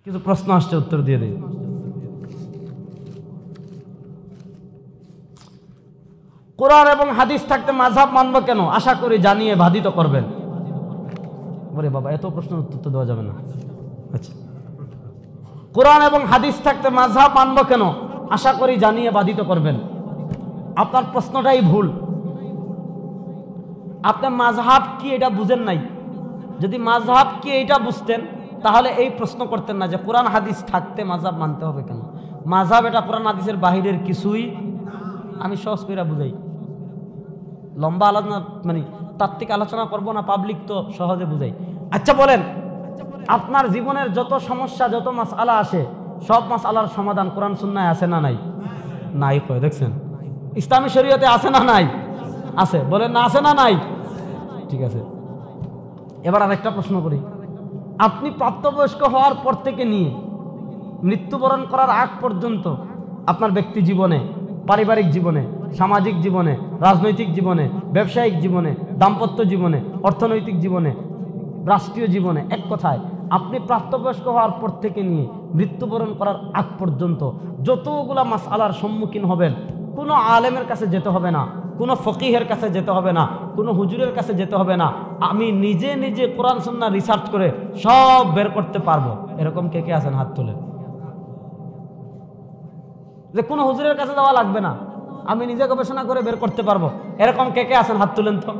কিছু প্রশ্ন আসছে, উত্তর দিয়ে দিই। কোরআন এবং হাদিস থাকতে মাযহাব মানব কেন? আশা করি জানিয়ে বাধিত করবেন। ওরে বাবা, এত প্রশ্নের উত্তর তো দেওয়া যাবে না। আচ্ছা, কোরআন এবং হাদিস থাকতে মাযহাব মানব কেন? আশা করি জানিয়ে বাধিত করবেন। আপনার প্রশ্নটাই ভুল। আপনি মাযহাব কি এটা বুঝেন নাই। যদি মাযহাব কি এটা বুঝতেন তাহলে এই প্রশ্ন করতেন না যে কোরআন হাদিস থাকতে মাযহাব মানতে হবে কেন। মাযহাব এটা কোরআন হাদিসের বাহিরের কিছুই। আমি সহজ করে বুঝাই, লম্বা আলোচনা মানে তাত্ত্বিক আলোচনা করব না, পাবলিক তো সহজে বুঝাই। আচ্ছা বলেন, আপনার জীবনের যত সমস্যা, যত মাসআলা আসে, সব মাসআলার সমাধান কোরআন সুন্নাহয় আছে না নাই? নাই কয়, দেখছেন? ইসলামী শরীয়তে আছে না নাই? আছে। বলেন না আছে না নাই? ঠিক আছে, এবার আরেকটা প্রশ্ন করি। আপনি প্রাপ্তবয়স্ক হওয়ার পর থেকে নিয়ে মৃত্যুবরণ করার আগ পর্যন্ত আপনার ব্যক্তি জীবনে, পারিবারিক জীবনে, সামাজিক জীবনে, রাজনৈতিক জীবনে, ব্যবসায়িক জীবনে, দাম্পত্য জীবনে, অর্থনৈতিক জীবনে, রাষ্ট্রীয় জীবনে, এক কথায় আপনি প্রাপ্তবয়স্ক হওয়ার পর থেকে নিয়ে মৃত্যুবরণ করার আগ পর্যন্ত যতগুলা মাসআলার সম্মুখীন হবেন, কোনো আলেমের কাছে যেতে হবে না, কোনো ফকিহের কাছে যেতে হবে না, কোনো হুজুরের কাছে যেতে হবে না। আমি নিজে নিজে কোরআন সুন্নাহ রিসার্চ করে সব বের করতে পারবো। এরকম কে কে আছেন? হাত তোলেন। যে কোনো হুজুরের কাছে যাওয়া লাগবে না, আমি নিজে গবেষণা করে বের করতে পারবো। এরকম কে কে আছেন? হাত তুলেন তো।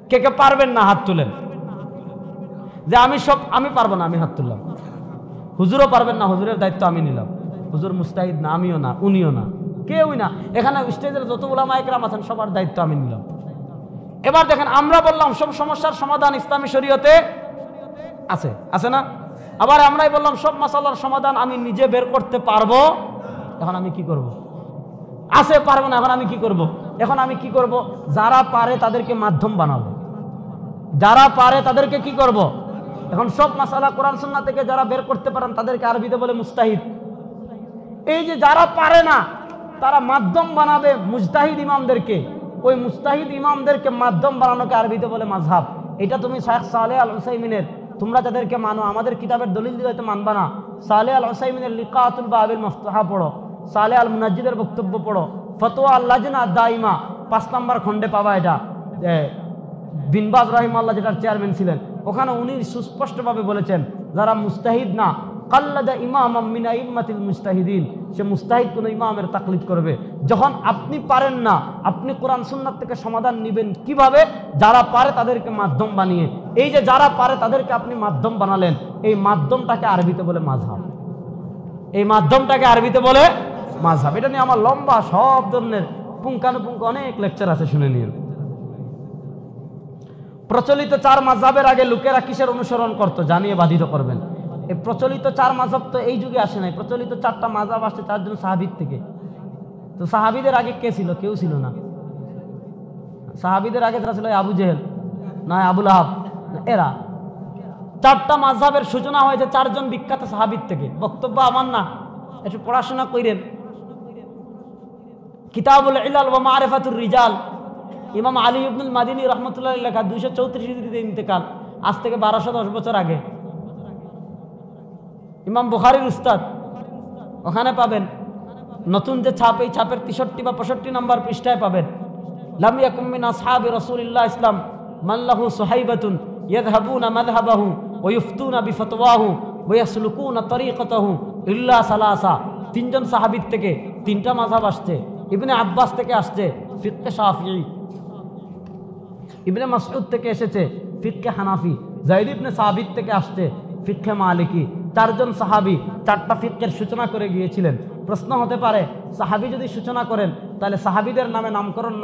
কে কে পারবেন না? হাত তুলেন। যে আমি পারবো না, আমি হাত তুললাম। হুজুরও পারবেন না, হুজুরের দায়িত্ব আমি নিলাম। হুজুর মুস্তাহিদ না, আমিও না, উনিও না, কেউই না। এখানে স্টেজের যত উলামা ইকরাম আছেন সবার দায়িত্ব আমি নিলাম। এবার দেখেন, আমরা বললাম সব সমস্যার সমাধান ইসলামী শরীয়তে আছে, আছে না? আবার আমরাই বললাম সব মাসালার সমাধান আমি নিজে বের করতে পারবো। এখন আমি কি করব? আছে, পারবো না, এখন আমি কি করব? এখন আমি কি করব? যারা পারে তাদেরকে মাধ্যম বানাবো। যারা পারে তাদেরকে কি করব? এখন সব মাসালা কোরআন সুন্নাহ থেকে যারা বের করতে পারেন তাদেরকে আরবিতে বলে মুস্তাহিদ। এই যে যারা পারে না তারা মাধ্যম বানাবে মুজতাহিদ ইমামদেরকে। ওই মুজতাহিদ ইমামদেরকে মাধ্যম বানানোকে আরবিতে বলে মাযহাব। এটা তুমি শেখ সালেহ আল উসাইমিনের, তোমরা যাদেরকে মানো, আমাদের কিতাবের দলিল দিলে হয়তো মানবা না। সালেহ আল উসাইমিনের লিকাতুল বাবিল মফতুহা পড়ো, সালেহ আল মুনাজ্জিদের বক্তব্য পড়ো, ফতোয়া আল লাজনা দাইমা 5 নম্বর খণ্ডে পাবা। এটা বিন বাজ রাহিমাহুল্লাহ যেটার চেয়ারম্যান ছিলেন, ওখানে উনি সুস্পষ্টভাবে বলেছেন যারা মুস্তাহিদ না, কাল্লাদা ইমামাম মিন আইম্মাতিল মুস্তাহিদিন, সে মুস্তাহিদ কোনো ইমামের তাকলিদ করবে। যখন আপনি পারেন না, আপনি কোরআন সুন্নাত থেকে সমাধান নেবেন কিভাবে? যারা পারে তাদেরকে মাধ্যম বানিয়ে। এই যে যারা পারে তাদেরকে আপনি মাধ্যম বানালেন, এই মাধ্যমটাকে আরবিতে বলে মাযহাব। এই মাধ্যমটাকে আরবিতে বলে মাযহাব। এটা নিয়ে আমার লম্বা সব ধরনের পুঙ্খানুপুঙ্খ অনেক লেকচার আছে, শুনে নিন। প্রচলিত 4 মাযহাবের আগে লোকেরা কিসের অনুসরণ করত? জানিয়ে বাধিত করবেন। এই প্রচলিত 4 মাযহাব তো এই যুগে আসে নাই। প্রচলিত 4টা মাযহাব আসছে 4 জন সাহাবীর থেকে। তো সাহাবীদের আগে কে ছিল? কেউ ছিল না। সাহাবীদের আগে যারা ছিল আবু জেহেল, না আবু লাহাব, এরা। 4টা মাযহাবের সূচনা হয়েছে 4 জন বিখ্যাত সাহাবীর থেকে। বক্তব্য আমার না, একটু পড়াশোনা করেন। কিতাবুল ইলাল ওয়া মারিফাতুর রিজাল, ইমাম আলী ইবনুল মাদিনী রহমতুল্লাহ লেখা, 234 হিজরিতে ইন্তেকাল, আজ থেকে 1210 বছর আগে। ইমাম বুখারীর উস্তাদ, ওখানে পাবেন। নতুন যে ছাপ, এই ছাপের 63 বা 65 নম্বর পৃষ্ঠায় পাবেন। লাম ইয়াকুম মিন আসহাবি রাসূলিল্লাহ ইসলাম মান লাহু সুহাইবাতুন ইয়াযহাবুনা মাযহাবাহু ওয়া ইফতুনা বিফতওয়াহু ওয়া ইয়াসলুকুনা তরিকাতাহু ইল্লা সালাসা। 3 জন সাহাবীর থেকে 3টা মাযহাব আসছে। ইবনে আব্বাস থেকে আসছে ফিকহে শাফিঈ, ইবনে মাসউদ থেকে এসেছে ফিকহে হানাফি, যায়েদ ইবনে সাবিত থেকে আসছে ফিকহে মালিকি। 4 জন সাহাবী 4টা ফিকহের সূচনা করে গিয়েছিলেন। প্রশ্ন হতে পারে, সাহাবী যদি সূচনা করেন তাহলে সাহাবীদের নামে নামকরণ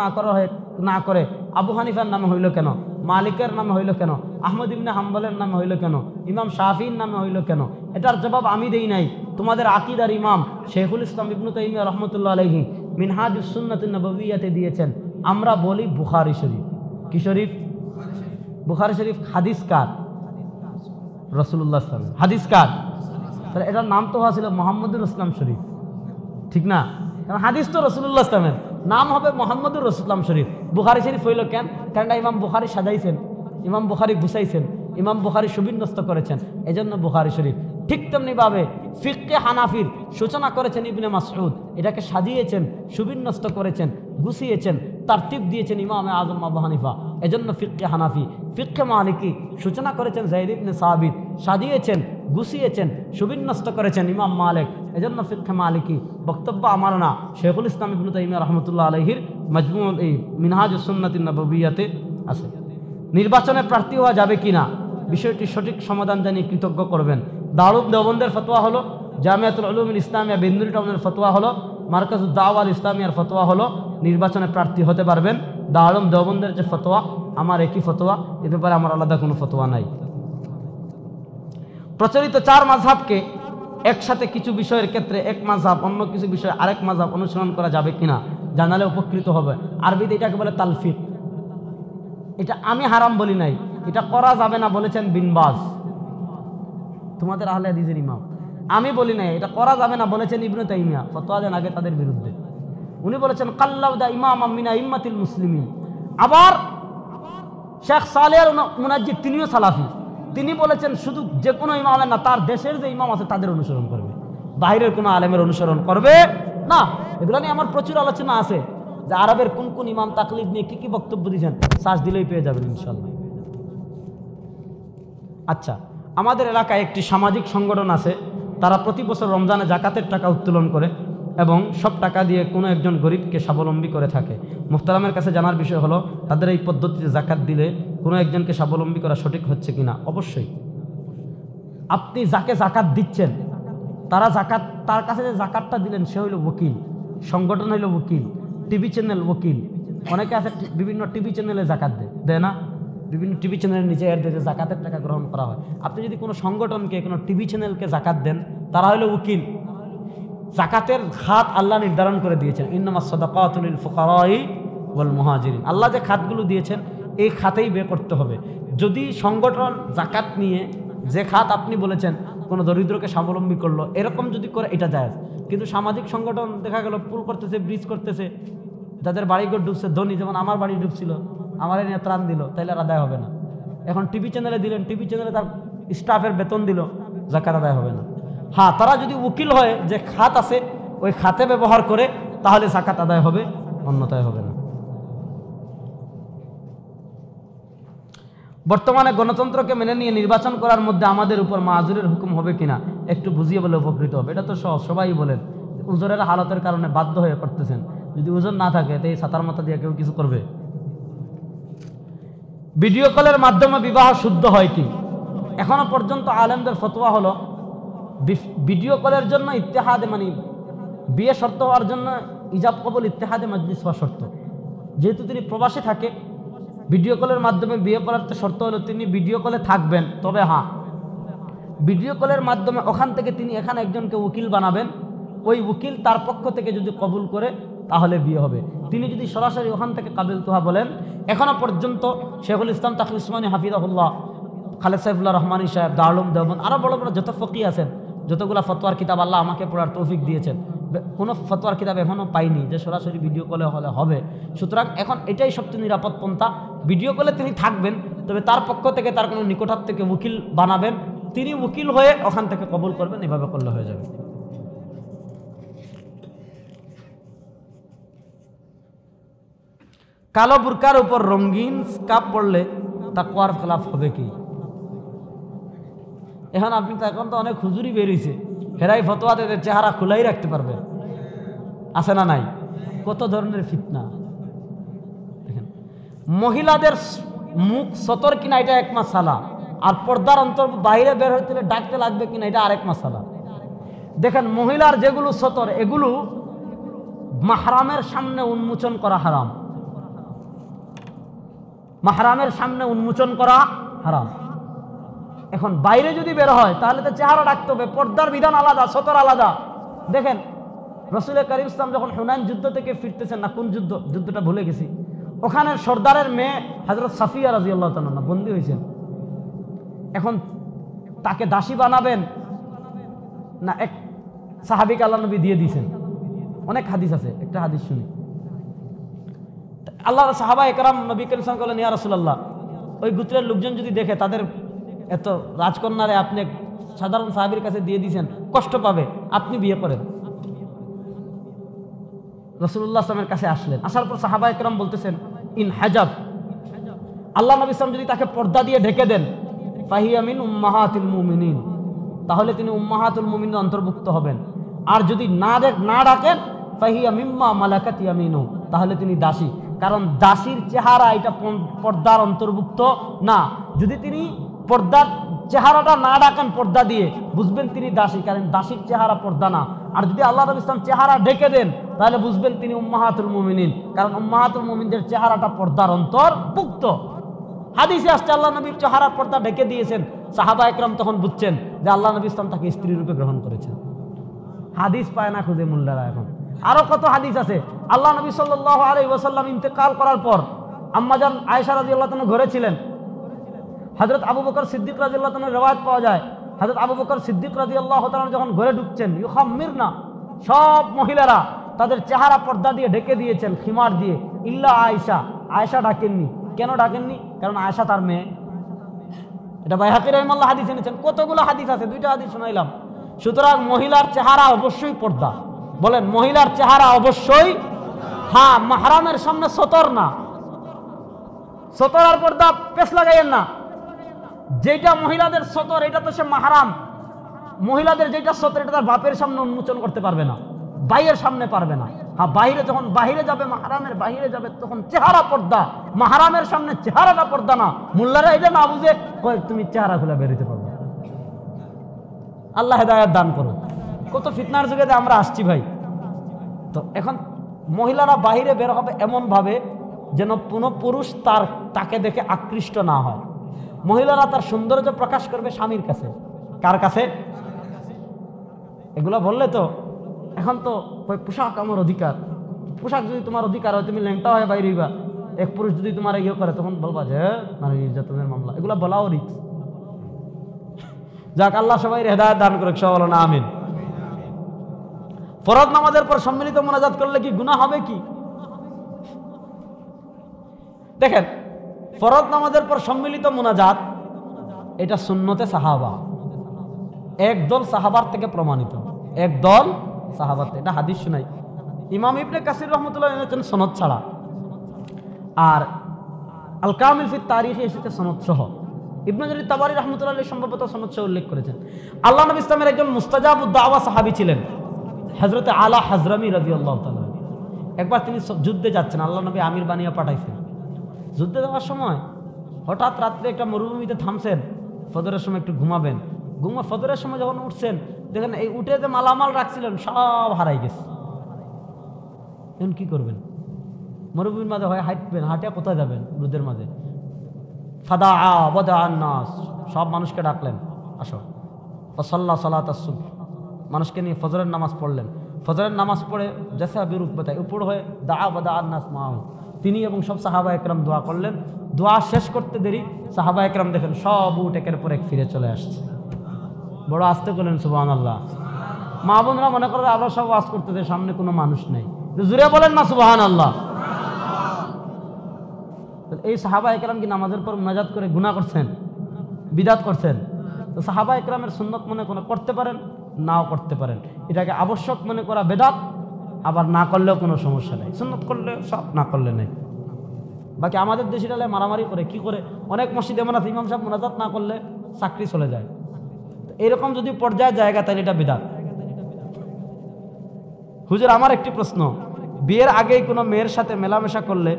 না করে আবু হানিফার নামে হইল কেন? মালিকের নামে হইল কেন? আহমদ ইবনে হাম্বলের নামে হইল কেন? ইমাম শাফিঈর নামে হইল কেন? এটার জবাব আমি দেই নাই, তোমাদের আকীদার ইমাম শেখুল ইসলাম ইবনে তাইমিয়া রাহমাতুল্লাহ আলাইহি মিনহাজুস সুন্নাতুন নববিয়্যাতে দিয়েছেন। আমরা বলি বুখারী শরীফ। কি শরীফ? বুখারী শরীফ। হাদিস কার? রাসূলুল্লাহ সাল্লাল্লাহু আলাইহি ওয়াসাল্লাম। হাদিস কার? তাহলে এটার নাম তো হয়েছিল মুহাম্মদুর ইসলাম শরীফ, ঠিক না? কারণ হাদিস তো রাসূলুল্লাহ ইসলামের, নাম হবে মুহাম্মদুর রাসূলুল্লাহ শরীফ। বুখারী শরীফ হইল কেন? কারণ ইমাম বুখারী সাজাইছেন, ইমাম বুখারী গুছাইছেন। ইমাম বুখারী সুবিন্যস্ত করেছেন, এজন্য বুখারী শরীফ। ঠিক তেমনিভাবে ফিকহে হানাফির সূচনা করেছেন ইবনে মাসউদ, এটাকে সাজিয়েছেন, সুবিন্যস্ত করেছেন, গুছিয়েছেন, তারতিব দিয়েছেন ইমাম আযম আবু হানিফা, এজন্য ফিকহে হানাফি। ফিকহে মালিকি সূচনা করেছেন যায়েদ ইবনে সাবিত, সাজিয়েছেন, গুছিয়েছেন, সুবিন্যস্ত করেছেন ইমাম মালিক, এজন্য ফিকহে মালিকি। বক্তব্য আমার না, শেখুল ইসলাম ইবনে তাইমিয়া রাহমাতুল্লাহ আলাইহির মাজমুউল এই মিনহাজুস সুন্নাতিন নববিয়াতে আছে। নির্বাচনে প্রার্থী হওয়া যাবে কিনা বিষয়টি সঠিক সমাধান জানিয়ে কৃতজ্ঞ করবেন। দারুল দেওবন্দের ফতোয়া হলো, জামিয়াতুল উলুমুল ইসলামিয়া বেন্দুরি টাউনের ফতোয়া হলো, মারকাজুদ দাওয়া আল ইসলামিয়ার ফতোয়া হলো নির্বাচনে প্রার্থী হতে পারবেন। দারুল দেওবন্দের যে ফতোয়া আমার একই ফতোয়া, এ ব্যাপারে আমার আলাদা কোনো ফতোয়া নাই। প্রচলিত 4 মাযহাবকে একসাথে কিছু বিষয়ের ক্ষেত্রে এক মাযহাব, অন্য কিছু বিষয়ে আরেক মাযহাব অনুসরণ করা যাবে কিনা জানালে উপকৃত হবে। আরবিতে এটাকে বলে তালফিক। এটা আমি হারাম বলি নাই, এটা করা যাবে না বলেছেন বিন বাজ, তোমাদের আহলে হাদিসের ইমাম। আমি বলি নাই, এটা করা যাবে না বলেছেন ইবনে তাইমিয়া, ফতোয়া দেন আগে তাদের বিরুদ্ধে। উনি বলেছেন কাল্লাউদা ইমাম মিন আইম্মাতিল মুসলিমিন। আবার শেখ সালেহ আল মুনাজ্জিদ তিনিও সালাফি, তিনি বলেছেন শুধু যে কোনো ইমামের না, তার দেশের যে ইমাম আছে তাদের অনুসরণ করবে, বাইরের কোনো আলেমের অনুসরণ করবে না। এগুলো নিয়ে আমার প্রচুর আলোচনা আছে, যে আরবের কোন কোন ইমাম তাকলিদ নিয়ে কি কি বক্তব্য দিয়েছেন, সার্চ দিলেই পেয়ে যাবেন ইনশাল্লাহ। আচ্ছা, আমাদের এলাকায় একটি সামাজিক সংগঠন আছে, তারা প্রতি বছর রমজানে জাকাতের টাকা উত্তোলন করে এবং সব টাকা দিয়ে কোনো একজন গরিবকে স্বাবলম্বী করে থাকে। মুহতারামের কাছে জানার বিষয় হলো, তাদের এই পদ্ধতিতে জাকাত দিলে কোনো একজনকে স্বাবলম্বী করা সঠিক হচ্ছে কিনা। অবশ্যই আপনি যাকে জাকাত দিচ্ছেন, তার কাছে যে জাকাতটা দিলেন সে হইল ওকিল, সংগঠন হইল ওকিল, টিভি চ্যানেল ওকিল। অনেকে আছে বিভিন্ন টিভি চ্যানেলে জাকাত দেয় না, বিভিন্ন টিভি চ্যানেলের নিচে এর দিয়ে জাকাতের টাকা গ্রহণ করা হয়। আপনি যদি কোনো সংগঠনকে, কোনো টিভি চ্যানেলকে জাকাত দেন, তারা হইল উকিল। জাকাতের খাত আল্লাহ নির্ধারণ করে দিয়েছেন, ইন্নামাস সাদাকাতু লিল ফুকারাই ওয়াল মুহাজিরিন। আল্লাহ যে খাতগুলো দিয়েছেন এই খাতেই ব্যয় করতে হবে। যদি সংগঠন জাকাত নিয়ে যে খাত আপনি বলেছেন কোনো দরিদ্রকে স্বাবলম্বী করলো, এরকম যদি করে এটা জায়েজ। কিন্তু সামাজিক সংগঠন দেখা গেল পুল করতেছে, ব্রিজ করতেছে, যাদের বাড়িঘর ডুবছে, ধনী, যেমন আমার বাড়ি ডুবছিল, আমার নিয়ে ত্রাণ দিল, তাইলে আর আদায় হবে না। এখন টিভি চ্যানেলে দিলেন, টিভি চ্যানেলে তার স্টাফের বেতন দিল, জাকাত আদায় হবে না। হ্যাঁ, তারা যদি উকিল হয়, যে খাত আছে ওই খাতে ব্যবহার করে, তাহলে জাকাত আদায় হবে, অন্যথায় হবে না। বর্তমানে গণতন্ত্রকে মেনে নিয়ে নির্বাচন করার মধ্যে আমাদের উপর মাযুরের হুকুম হবে কিনা একটু বুঝিয়ে বলে উপকৃত হবে। এটা তো সবাই বলেন, উজরের হালতের কারণে বাধ্য হয়ে করতেছেন। যদি উজর না থাকে তো এই সাতার মাথা দিয়ে কেউ কিছু করবে? ভিডিও কলের মাধ্যমে বিবাহ শুদ্ধ হয় কি? এখনো পর্যন্ত আলেমদের ফতোয়া হলো, ভিডিও কলের জন্য ইত্তেহাদে, মানে বিয়ে শর্ত হওয়ার জন্য ইজাব কবুল ইত্তেহাদে মজলিস হওয়া শর্ত। যেহেতু তিনি প্রবাসে থাকে, ভিডিও কলের মাধ্যমে বিয়ে করার তো শর্ত হলো তিনি ভিডিও কলে থাকবেন। তবে হ্যাঁ, ভিডিও কলের মাধ্যমে ওখান থেকে তিনি এখানে একজনকে উকিল বানাবেন, ওই উকিল তার পক্ষ থেকে যদি কবুল করে তাহলে বিয়ে হবে। তিনি যদি সরাসরি ওখান থেকে কাবিল তুহা বলেন, এখনো পর্যন্ত শেখুল ইসলাম তাকি উসমানী হাফিজাহুল্লাহ, খালেদ সাইফুল্লাহ রহমানী সাহেব, দারুল দেওবন্দ, আরও বড় বড় যত ফকি আছেন, যতগুলো ফতোয়ার কিতাব আল্লাহ আমাকে পড়ার তৌফিক দিয়েছেন, কোনো ফতোয়ার কিতাব এখনও পাইনি যে সরাসরি ভিডিও কলে হলে হবে। সুতরাং এখন এটাই সবচেয়ে নিরাপদ পন্থা। ভিডিও কলে তিনি থাকবেন, তবে তার পক্ষ থেকে তার কোনো নিকটাত্ম থেকে উকিল বানাবেন, তিনি উকিল হয়ে ওখান থেকে কবুল করবেন, এভাবে করলে হয়ে যাবে। কালো বুরকার উপর রঙিন স্কার্ফ পরলে তাকওয়ার খেলাফ হবে কি? এখন আপনি তো এখন তো অনেক হুজুরি বেরিয়েছে, হেরাই ফতোয়াতে চেহারা খোলাই রাখতে পারবে, আছে না নাই? কত ধরনের ফিতনা দেখেন। মহিলাদের মুখ সতর কিনা এটা এক মাসালা, আর পর্দার অন্তর বাইরে বের হইতে ডাকতে লাগবে কিনা এটা আরেক মাসালা। দেখেন, মহিলার যেগুলো সতর, এগুলো মাহরামের সামনে উন্মোচন করা হারাম, মাহরামের সামনে উন্মোচন করা হারাম। এখন বাইরে যদি বের হয় তাহলে তো চেহারা ডাকতে হবে, পর্দার বিধান আলাদা, সতর আলাদা। দেখেন, রসুল করিম ইসলাম যখন হুনাইন যুদ্ধ থেকে ফিরতেছেন, না কোন যুদ্ধটা ভুলে গেছি, ওখানে সর্দারের মেয়ে হযরত সাফিয়া রাদিয়াল্লাহু তাআলা বন্দী হয়েছেন। এখন তাকে দাসী বানাবেন না এক সাহাবীকে আল্লাহ নবী দিয়ে দিয়েছেন। অনেক হাদিস আছে, একটা হাদিস শুনি। আল্লাহ সাহাবা একরাম নবী করিম সাল্লাল্লাহু আলাইহি ওয়াসাল্লাম বলেন, ইয়া রাসূলুল্লাহ, ওই গোত্রের লোকজন যদি দেখে তাদের এত রাজকন্যারে আপনি সাধারণ সাহাবীর কাছে দিয়ে দিয়েছেন, কষ্ট পাবে, আপনি বিয়ে করেন। রাসূলুল্লাহ সাল্লাল্লাহু আলাইহি ওয়াসাল্লামের কাছে আসলেন, আসার পর সাহাবায়ে কেরাম বলতেছেন ইন হাজাব, আল্লাহ নবী সাল্লাল্লাহু আলাইহি ওয়াসাল্লাম যদি তাকে পর্দা দিয়ে ঢেকে দেন, ফাহিয়া মিন উম্মাহাতিল মুমিনিন, তাহলে তিনি উম্মাহাতুল মুমিনের অন্তর্ভুক্ত হবেন। আর যদি না ডাকেন, ফাহিয়া মিম্মা মালাকাত ইয়ামিনু, তাহলে তিনি দাসী। কারণ দাসীর চেহারা এটা পর্দার অন্তর্ভুক্ত না। যদি তিনি পর্দার চেহারাটা না ডাকেন পর্দা দিয়ে, বুঝবেন তিনি দাসী, কারণ দাসীর চেহারা পর্দা না। আর যদি আল্লাহ নবী ইসলাম চেহারা ঢেকে দেন, তাহলে বুঝবেন তিনি উম্মাহাতুল মুমিনিন, কারণ উম্মাহাতুল মুমিনদের চেহারাটা পর্দার অন্তর্ভুক্ত। হাদিসে আসছে আল্লাহ নবীর চেহারার পর্দা ঢেকে দিয়েছেন, সাহাবা একরাম তখন বুঝছেন যে আল্লাহ নবী ইসলাম তাকে স্ত্রী রূপে গ্রহণ করেছেন। হাদিস পায় না খুঁজে মোল্লারা এখন। আরো কত হাদিস আছে। আল্লাহ নবী সাল্লাল্লাহু আলাইহি ওয়াসাল্লাম ইন্তেকাল করার পর আম্মাজান আয়েশা রাদিয়াল্লাহু তাআলা ঘরে ছিলেন। হযরত আবু বকর সিদ্দিক রাদিয়াল্লাহু তাআলার riwayat পাওয়া যায়, হযরত আবু বকর সিদ্দিক রাদিয়াল্লাহু তাআলা যখন ঘরে ঢুকছেন, ইউখাম্মিরনা, সব মহিলারা তাদের চেহারা পর্দা দিয়ে ঢেকে দিয়েছেন, খিমার দিয়ে, ইল্লা আয়েশা, আয়েশা ডাকেননি। কেন ডাকেননি? কারণ আয়েশা তার মেয়ে। এটা বাইহাকী রাহিমাহুল্লাহ হাদিস এনেছেন। কতগুলো হাদিস আছে, দুইটা হাদিস শোনাইলাম। সুতরাং মহিলার চেহারা অবশ্যই পর্দা। বলেন মহিলার চেহারা অবশ্যই, হ্যাঁ, মাহরামের সামনে সতর না, সতর আর পর্দা পেছ লাগাইয়েন না। যেটা মহিলাদের সতর এটা তো সে মাহরাম, মহিলাদের যেটা সতর এটা তার বাপের সামনে উন্মোচন করতে পারবে না, ভাইয়ের সামনে পারবে না। হ্যাঁ, বাইরে যখন বাহিরে যাবে, মাহরামের বাহিরে যাবে, তখন চেহারা পর্দা, মাহরামের সামনে চেহারাটা পর্দা না। মোল্লারা এটা না বুঝে তুমি চেহারা খুলে বেরোতে পারবে। আল্লাহ হেদায়েত দান করুন। কত ফিতনার যুগে আমরা আসছি ভাই। তো এখন মহিলারা বাহিরে বের হবে এমন ভাবে যেন কোনো পুরুষ তাকে দেখে আকৃষ্ট না হয়। মহিলারা তার সৌন্দর্য প্রকাশ করবে স্বামীর কাছে। কার কাছে? এগুলো বললে তো এখন তো পোশাক আমার অধিকার, পোশাক যদি তোমার অধিকার হয়, তুমি ল্যাংটা হয়ে বাইরে হইবা, এক পুরুষ যদি তোমার ইয়ে করে, তখন বলবা যে নারী নির্যাতনের মামলা। এগুলো বলাও রিস্ক। যাক, আল্লাহ সবাই হেদায়েত দান করুক, সবাই বলো না আমিন। ফরজ নামাজের পর সম্মিলিত মোনাজাত করলে কি গুনাহ হবে কি? দেখেন, ফরজ নামাজের পর সম্মিলিত মোনাজাত এটা সুন্নতে সাহাবা, একদল সাহাবার থেকে প্রমাণিত, একদল সাহাবার। এটা হাদিস শুনাই, ইমাম ইবনে কাসির রহমতুল্লাহ এনেছেন সনদ ছাড়া, আর আল কামিল ফি তারিখে এসেছে সনদ সহ। ইবনে জারির তাবারি রহমতুল্লাহ আলাইহি সম্ভবত সনদ সহ উল্লেখ করেছেন। আল্লাহ নবী ইসলামের একজন মুস্তাজাবুদ দাওয়া সাহাবী ছিলেন হযরত আলা হাজরামি রাদিয়াল্লাহু তাআলা। একবার তিনি যুদ্ধে যাচ্ছেন, আল্লাহ নবী আমির বানিয়ে পাঠাইছেন। যুদ্ধে যাওয়ার সময় হঠাৎ রাত্রে একটা মরুভূমিতে থামছেন, ফজরের সময় একটু ঘুমাবেন। ফজরের সময় যখন উঠছেন, দেখেন এই উঠে যে মালামাল রাখছিলেন সব হারাই গেছে। এখন কি করবেন? মরুভূমির মাঝে হয় হাঁটবেন, হাঁটিয়া কোথায় যাবেন? রোদের মাঝে। ফাদা বদাআন নাস, সব মানুষকে ডাকলেন, আসো। ফাসাল্লা সালাতাস সুবহ, মানুষকে নিয়ে ফজরের নামাজ পড়লেন। ফজরের নামাজ পড়ে জাসা বিরুকবাতায় উপর হয়ে দা বদাআন নাস মাহু, তিনি এবং সব সাহাবা একরাম দোয়া করলেন। দোয়া শেষ করতে দেরি, সাহাবা একরাম দেখেন সব উট একের পর এক ফিরে চলে আসছে। বড় আস্তে করলেন সুবহানাল্লাহ। মা বোনরা মনে করে আবার সব ওয়াজ করতেছে, সামনে কোনো মানুষ নেই, জুড়ে বলেন না সুবহানাল্লাহ। এই সাহাবা একরাম কি নামাজের পর মুনাজাত করে গুনাহ করছেন, বিদাত করছেন? তো সাহাবা একরামের সুন্নত মনে করতে পারেন, নাও করতে পারেন। এটাকে আবশ্যক মনে করা বেদাত, আবার না করলেও কোনো সমস্যা নেই। সুন্নত করলে সব, না করলে নেই। বাকি আমাদের দেশিরালে মারামারি করে, কি করে? অনেক মসজিদে এমন আছে ইমাম সাহেব মুনাজাত না করলে চাকরি চলে যায়। এরকম যদি পর্যায়ে জায়গা, তাহলে এটা বিদাত। হুজুর, আমার একটি প্রশ্ন, বিয়ের আগেই কোনো মেয়ের সাথে মেলামেশা করলে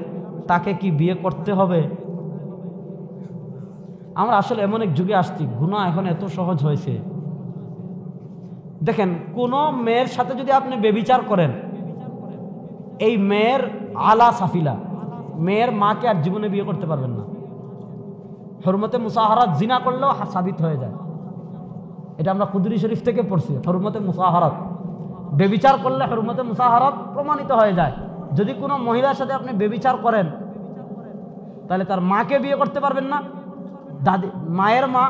তাকে কি বিয়ে করতে হবে? আমরা আসলে এমন এক যুগে আসছি, গুনাহ এখন এত সহজ হয়েছে। দেখেন, কোন মেয়ের সাথে যদি আপনি বেবিচার করেন, এই মেয়ের আলা সাফিলা, মেয়ের মাকে আর জীবনে বিয়ে করতে পারবেন না। হুরমতে মুসাহারাত জিনা করলেও সাবিত হয়ে যায়। এটা আমরা কুদরি শরীফ থেকে পড়ছি। হুরমতে মুসাহারাত, বেবিচার করলে হুরমতে মুসাহারাত প্রমাণিত হয়ে যায়। যদি কোনো মহিলার সাথে আপনি বেবিচার করেন, তাহলে তার মাকে বিয়ে করতে পারবেন না। দাদি, মায়ের মা,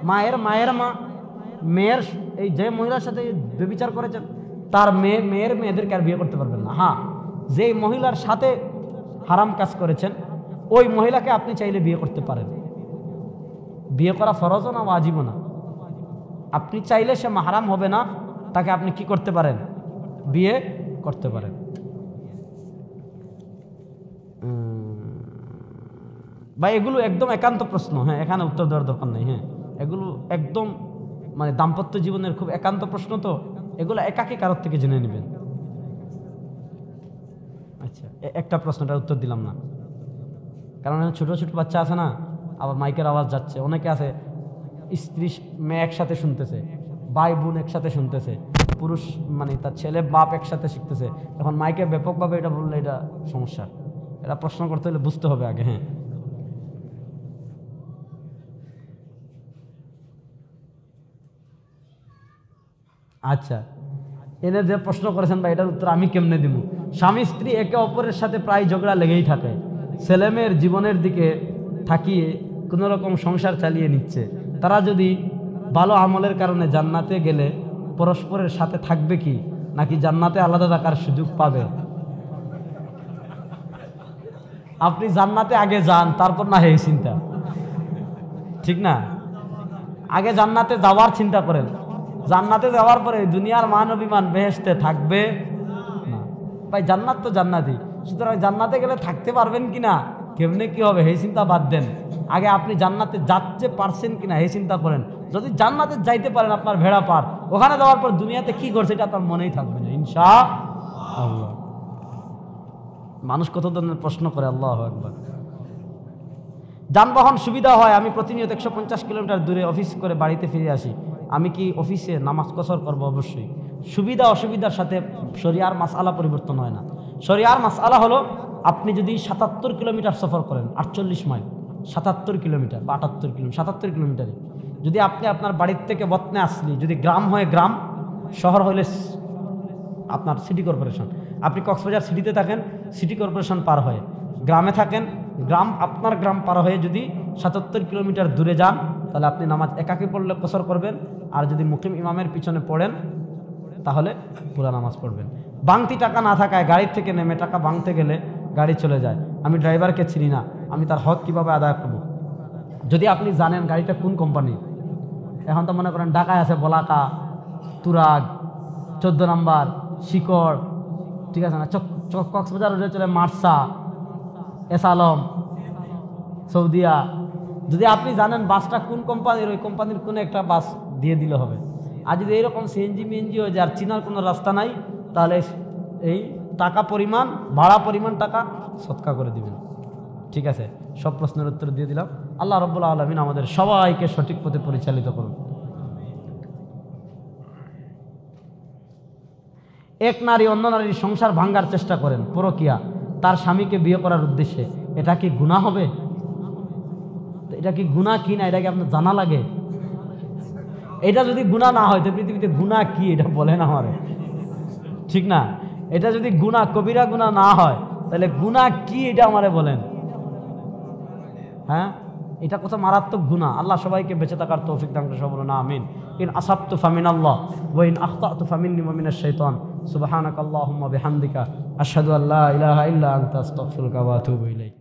মায়ের মায়ের মা, মেয়ের এই যে মহিলার সাথে বেবিচার করেছেন, তার মেয়ের মেয়েদেরকে আর বিয়ে করতে পারবেন না। হ্যাঁ, যেই মহিলার সাথে হারাম কাজ করেছেন, ওই মহিলাকে আপনি চাইলে বিয়ে করতে পারেন। বিয়ে করা ফরজও না ওয়াজিবও না। আপনি চাইলে সে মাহরাম হবে না, তাকে আপনি কি করতে পারেন? বিয়ে করতে পারেন। বা এগুলো একদম একান্ত প্রশ্ন, হ্যাঁ, এখানে উত্তর দেওয়ার দরকার নেই। হ্যাঁ, এগুলো একদম মানে দাম্পত্য জীবনের খুব একান্ত প্রশ্ন, তো এগুলো একাকী কারোর থেকে জেনে নেবেন। আচ্ছা, একটা প্রশ্নটার উত্তর দিলাম না, কারণ ছোট ছোট বাচ্চা আছে না, আবার মাইকের আওয়াজ যাচ্ছে, অনেকে আছে স্ত্রী মেয়ে একসাথে শুনতেছে, ভাই বোন একসাথে শুনতেছে, পুরুষ মানে তার ছেলে বাপ একসাথে শিখতেছে। এখন মাইকে ব্যাপকভাবে এটা বললে এটা সমস্যা, এটা প্রশ্ন করতে হলে বুঝতে হবে আগে। হ্যাঁ, আচ্ছা, এনে যে প্রশ্ন করেছেন ভাই, এটার উত্তর আমি কেমনে দিব? স্বামী স্ত্রী একে অপরের সাথে প্রায় ঝগড়া লেগেই থাকে, ছেলেমেয়ের জীবনের দিকে থাকিয়ে কোনো রকম সংসার চালিয়ে নিচ্ছে। তারা যদি ভালো আমলের কারণে জান্নাতে গেলে পরস্পরের সাথে থাকবে কি, নাকি জান্নাতে আলাদা থাকার সুযোগ পাবে? আপনি জান্নাতে আগে যান, তারপর না এই চিন্তা, ঠিক না? আগে জান্নাতে যাওয়ার চিন্তা করেন, জান্নাতে যাওয়ার পরে দুনিয়ার মান অভিমান বেহেশতে থাকবে না। ভাই জান্নাত তো জান্নাতই, সুতরাং জান্নাতে গেলে থাকতে পারবেন কিনা, কেমনে কি হবে এই চিন্তা বাদ দেন। আগে আপনি জান্নাতে যাচ্ছে পারছেন কিনা এই চিন্তা করেন। যদি জান্নাতে যাইতে পারেন আপনার ভেড়া পার, ওখানে যাওয়ার পর দুনিয়াতে কি করছে এটা আপনার মনেই থাকবে না ইনশাআল্লাহ। মানুষ কত ধরনের প্রশ্ন করে, আল্লাহু আকবার। যানবাহন সুবিধা হয়, আমি প্রতিনিয়ত 150 কিলোমিটার দূরে অফিস করে বাড়িতে ফিরে আসি, আমি কি অফিসে নামাজ কসর করব? অবশ্যই। সুবিধা অসুবিধার সাথে শরিয়ার মাসআলা পরিবর্তন হয় না। শরিয়ার মাসআলা হলো, আপনি যদি 77 কিলোমিটার সফর করেন, 48 মাইল, 77 কিলোমিটার বা 78 কিলোমিটার, 77 কিলোমিটারে যদি আপনি আপনার বাড়ির থেকে বতনে আসলি, যদি গ্রাম হয় গ্রাম, শহর হইলে আপনার সিটি কর্পোরেশন, আপনি কক্সবাজার সিটিতে থাকেন, সিটি কর্পোরেশন পার হয়ে গ্রামে থাকেন, গ্রাম আপনার গ্রাম পার হয়ে যদি 77 কিলোমিটার দূরে যান, তাহলে আপনি নামাজ একাকী পড়লে কসর করবেন, আর যদি মুকিম ইমামের পিছনে পড়েন তাহলে পুরা নামাজ পড়বেন। বাংতি টাকা না থাকায় গাড়ির থেকে নেমে টাকা বাংতে গেলে গাড়ি চলে যায়, আমি ড্রাইভারকে চিনি না, আমি তার হক কিভাবে আদায় করব? যদি আপনি জানেন গাড়িটা কোন কোম্পানি, এখন তো মনে করেন ঢাকায় আছে বলাকা, তুরাগ, 14 নম্বর, শিকড়, ঠিক আছে না, কক্সবাজার রোডে চলে মার্সা, এসালম, সৌদিয়া। যদি আপনি জানেন বাসটা কোন কোম্পানির, ওই কোম্পানির কোনো একটা বাস দিয়ে দিলে হবে। আর যদি এইরকম সিএনজি মিএনজি হয়ে যায় আর চিনার কোনো রাস্তা নাই, তাহলে এই টাকা পরিমাণ, ভাড়া পরিমাণ টাকা সৎকা করে দিবেন। ঠিক আছে, সব প্রশ্নের উত্তর দিয়ে দিলাম। আল্লাহ রাব্বুল আলামিন আমাদের সবাইকে সঠিক পথে পরিচালিত করুন। এক নারী অন্য নারীর সংসার ভাঙার চেষ্টা করেন, পরকীয়া, তার স্বামীকে বিয়ে করার উদ্দেশ্যে, এটা কি গুনাহ হবে? এটা কি গুনাহ কি না, এটা কি আপনার জানা লাগে? এটা যদি গুনাহ না হয় তো পৃথিবীতে গুনাহ কি এটা বলেন আমারে, ঠিক না? এটা যদি গুনাহ, কবিরা গুনাহ না হয়, তাহলে গুনাহ কি এটা আমারে বলেন। হ্যাঁ, এটা কত মারাত্মক গুনাহ। আল্লাহ সবাইকে বেঁচে থাকার তৌফিক দান করে, সব বলুন আমিন। ইন আসাবতু ফামিনাল্লাহ ওয়া ইন আখতাতু ফামিন্নি ওয়া মিনাশ শাইতান। সুবহানাকাল্লাহুম্মা বিহামদিকা আশহাদু আল্লা ইলাহা ইল্লা আনতা আস্তাগফিরুকা ওয়া আতুবু ইলাইক।